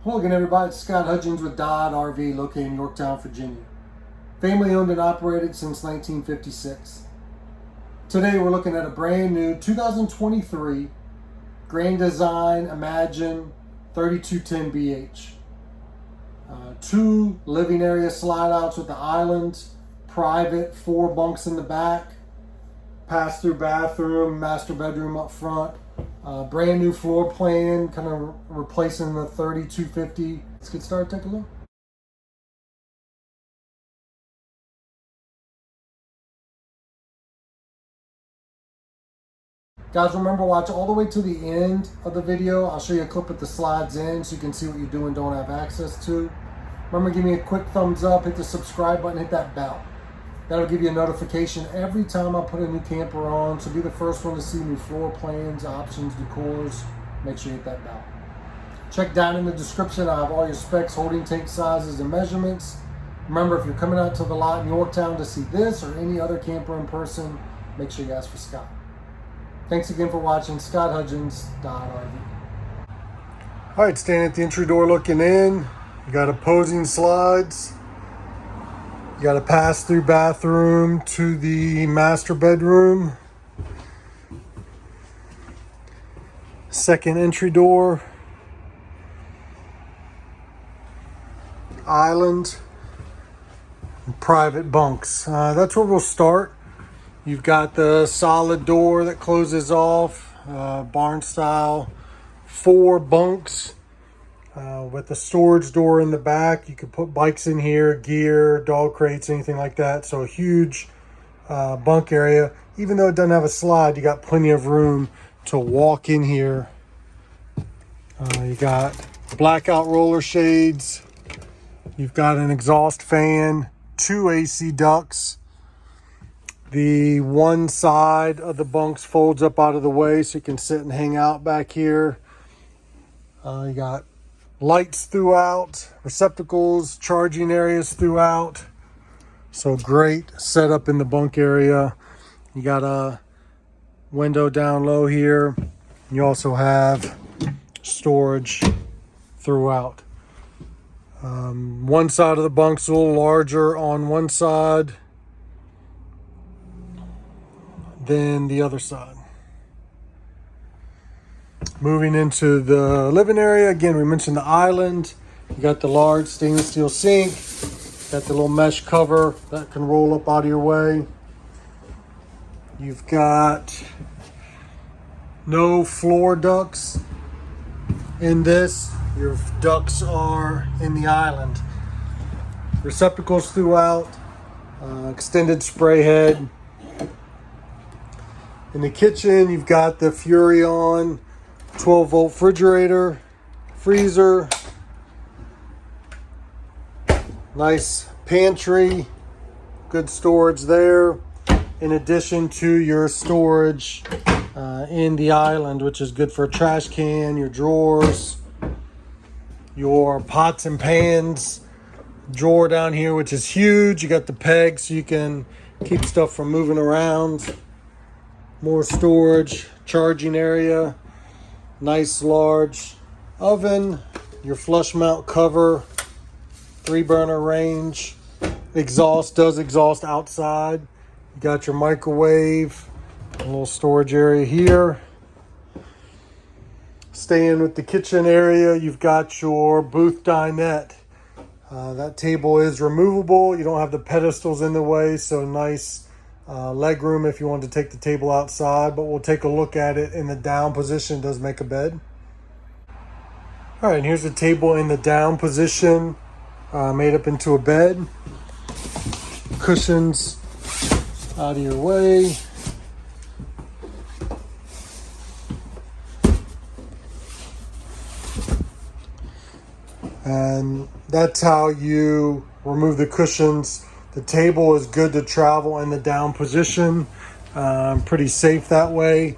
Hello again, everybody. It's Scott Hudgins with Dodd RV, located in Yorktown, Virginia. Family owned and operated since 1956. Today we're looking at a brand new 2023 Grand Design Imagine 3210BH. Two living area slide outs with the island, private 4 bunks in the back, pass-through bathroom, master bedroom up front. Brand new floor plan, kind of replacing the 3250. Let's get started, take a look. Guys, remember, watch all the way to the end of the video. I'll show you a clip with the slides in so you can see what you do and don't have access to. Remember, give me a quick thumbs up, hit the subscribe button, hit that bell. That'll give you a notification every time I put a new camper on, so be the first one to see new floor plans, options, decors. Make sure you hit that bell. Check down in the description. I have all your specs, holding tank sizes, and measurements. Remember, if you're coming out to the lot in Yorktown to see this or any other camper in person, make sure you ask for Scott. Thanks again for watching. Scott Hudgins, RV. All right, standing at the entry door looking in. You got opposing slides. You got a pass-through bathroom to the master bedroom. Second entry door. Island. Private bunks. That's where we'll start. You've got the solid door that closes off. Barn style. 4 bunks. With the storage door in the back. You could put bikes in here, gear, dog crates, anything like that. So a huge bunk area. Even though it doesn't have a slide, you got plenty of room to walk in here. You got blackout roller shades. You've got an exhaust fan, 2 AC ducts. The one side of the bunks folds up out of the way so you can sit and hang out back here. You got lights throughout, receptacles, charging areas throughout. So great setup in the bunk area. You got a window down low here. You also have storage throughout. One side of the bunk's a little larger on one side than the other side. Moving into the living area, again, we mentioned the island. You got the large stainless steel sink. Got the little mesh cover that can roll up out of your way. You've got no floor ducts in this. Your ducts are in the island. Receptacles throughout. Extended spray head. In the kitchen, you've got the Furrion 12-volt refrigerator, freezer, nice pantry, good storage there, in addition to your storage in the island, which is good for a trash can, your drawers, your pots and pans. Drawer down here, which is huge. You got the pegs so you can keep stuff from moving around. More storage, charging area. Nice large oven, your flush mount cover, 3-burner range. Exhaust does exhaust outside. You got your microwave, a little storage area here. Staying with the kitchen area, you've got your booth dinette. That table is removable. You don't have the pedestals in the way, so nice leg room if you want to take the table outside, but we'll take a look at it in the down position. It does make a bed. All right, and here's the table in the down position, made up into a bed. Cushions out of your way. And that's how you remove the cushions. The table is good to travel in the down position. Pretty safe that way.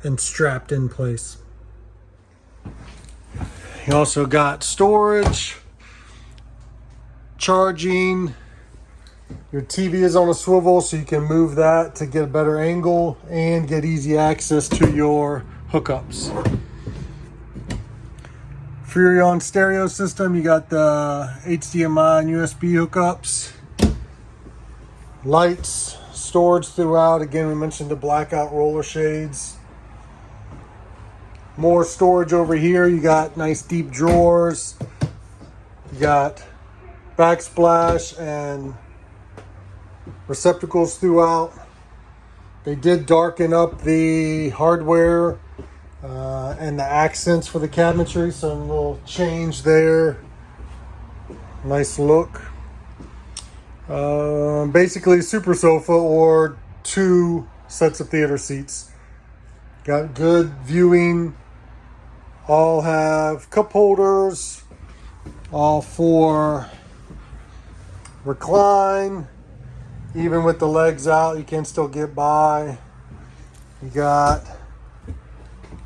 And strapped in place. You also got storage, charging. Your TV is on a swivel so you can move that to get a better angle and get easy access to your hookups. Furion stereo system. You got the HDMI and USB hookups. Lights, storage throughout. Again, we mentioned the blackout roller shades. More storage over here. You got nice deep drawers. You got backsplash and receptacles throughout. They did darken up the hardware and the accents for the cabinetry, so a little change there. Nice look. Basically super sofa or 2 sets of theater seats. Got good viewing. All have cup holders. All 4 recline. Even with the legs out, you can still get by. You got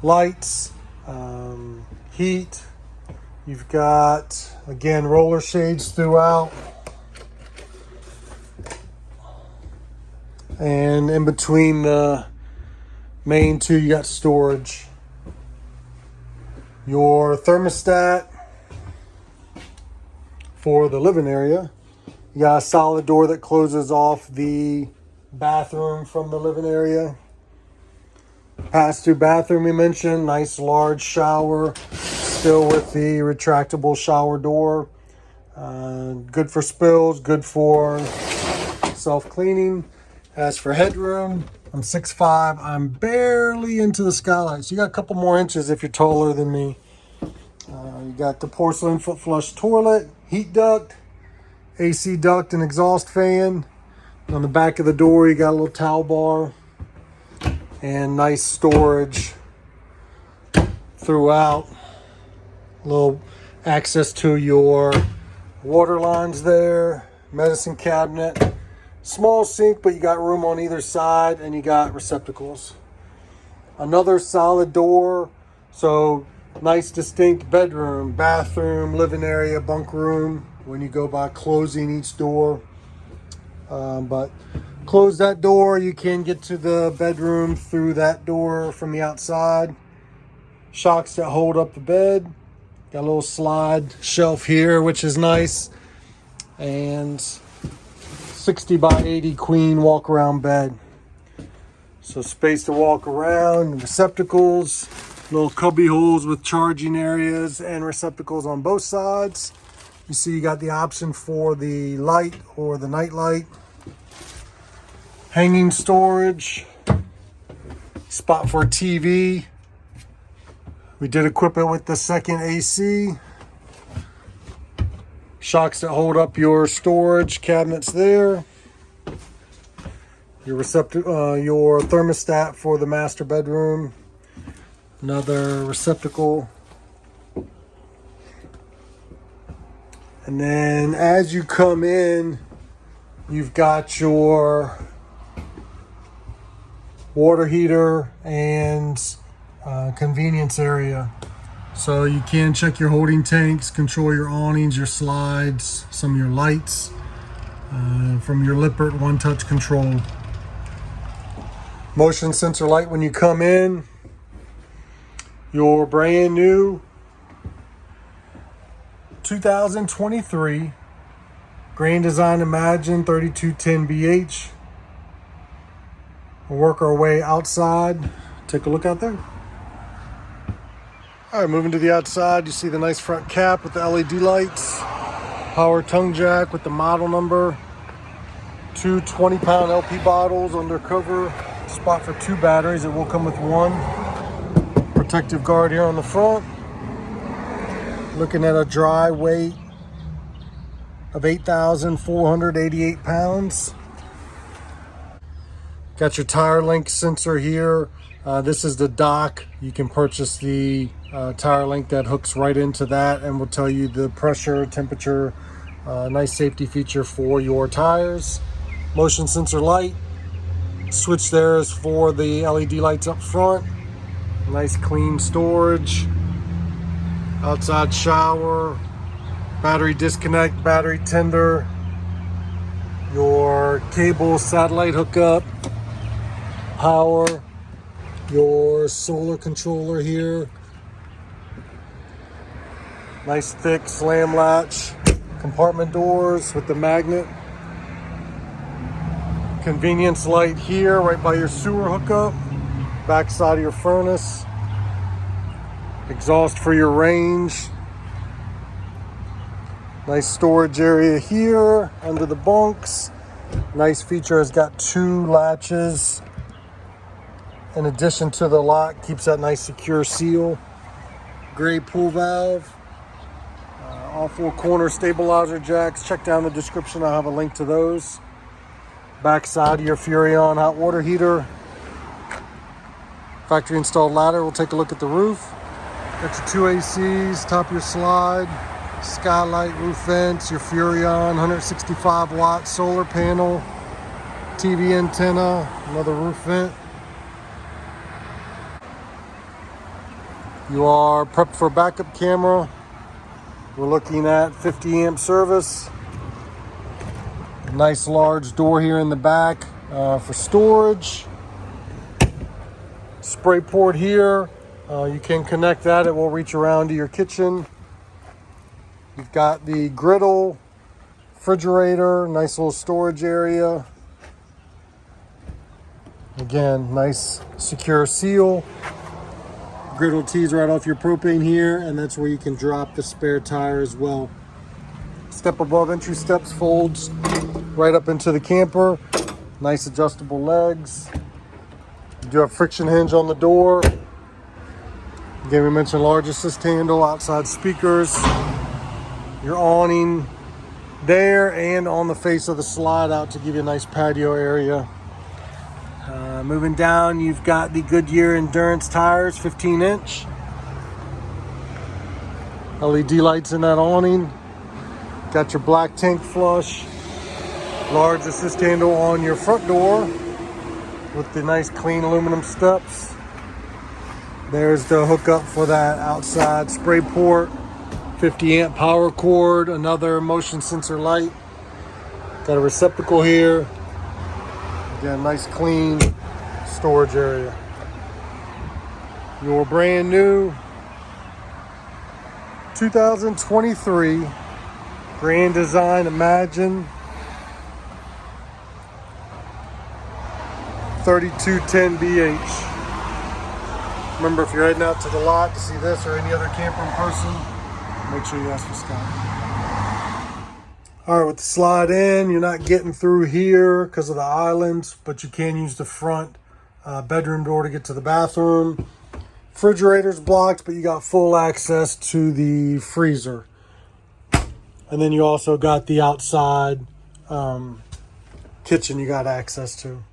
lights, heat. You've got, again, roller shades throughout. And in between the main 2, you got storage. Your thermostat for the living area. You got a solid door that closes off the bathroom from the living area. Pass-through bathroom we mentioned. Nice large shower. Still with the retractable shower door. Good for spills. Good for self-cleaning. As for headroom, I'm 6'5". I'm barely into the skylight. So you got a couple more inches if you're taller than me. You got the porcelain foot flush toilet. Heat duct. AC duct and exhaust fan. On the back of the door, you got a little towel bar and nice storage throughout. A little access to your water lines there. Medicine cabinet. Small sink, but you got room on either side and you got receptacles. Another solid door. So nice distinct bedroom, bathroom, living area, bunk room. When you go by closing each door, but close that door, you can get to the bedroom through that door from the outside. Shocks that hold up the bed. Got a little slide shelf here, which is nice. And 60 by 80 queen walk around bed. So space to walk around, receptacles, little cubby holes with charging areas and receptacles on both sides. You see you got the option for the light or the night light. Hanging storage. Spot for a TV. We did equip it with the second AC. Shocks that hold up your storage cabinets there. Your thermostat for the master bedroom. Another receptacle. And then as you come in, you've got your water heater and convenience area. So you can check your holding tanks, control your awnings, your slides, some of your lights from your Lippert one-touch control. Motion sensor light when you come in. Your brand new 2023 Grand Design Imagine 3210BH. We'll work our way outside. Take a look out there. All right, moving to the outside, you see the nice front cap with the LED lights. Power tongue jack with the model number. 2 20-pound LP bottles under cover. Spot for 2 batteries. It will come with 1. Protective guard here on the front. Looking at a dry weight of 8,488 pounds. Got your tire link sensor here. This is the dock. You can purchase the tire link that hooks right into that and will tell you the pressure, temperature. Nice safety feature for your tires. Motion sensor light. Switch there is for the LED lights up front. Nice clean storage. Outside shower, battery disconnect, battery tender, your cable satellite hookup, power, your solar controller here, Nice thick slam latch. Compartment doors with the magnet. Convenience light here right by your sewer hookup. Back side of your furnace. Exhaust for your range. Nice storage area here under the bunks. Nice feature, has got 2 latches. In addition to the lock, keeps that nice secure seal. Gray pull valve. All 4 corner stabilizer jacks. Check down the description, I'll have a link to those. Back side of your Furrion hot water heater. Factory installed ladder. We'll take a look at the roof. Got your 2 ACs, top of your slide, skylight, roof vents, your Furrion 165 watt solar panel, TV antenna, another roof vent. You are prepped for backup camera. We're looking at 50 amp service. Nice large door here in the back for storage. Spray port here. You can connect that. It will reach around to your kitchen. You've got the griddle, refrigerator, nice little storage area. Again, nice secure seal. Griddle tees right off your propane here, and that's where you can drop the spare tire as well. Step above entry steps folds right up into the camper. Nice adjustable legs. You do have friction hinge on the door. Again, we mentioned large assist handle, outside speakers, your awning there, and on the face of the slide out to give you a nice patio area. Moving down, you've got the Goodyear Endurance tires, 15-inch. LED lights in that awning. Got your black tank flush. Large assist handle on your front door with the nice clean aluminum steps. There's the hookup for that outside spray port. 50 amp power cord, another motion sensor light. Got a receptacle here. Again, nice clean storage area. Your brand new 2023 Grand Design Imagine 3210BH. Remember, if you're heading out to the lot to see this or any other camper in person, make sure you ask for Scott. All right, with the slide in, you're not getting through here because of the islands, but you can use the front bedroom door to get to the bathroom. Refrigerator's blocked, but you got full access to the freezer. And then you also got the outside kitchen you got access to.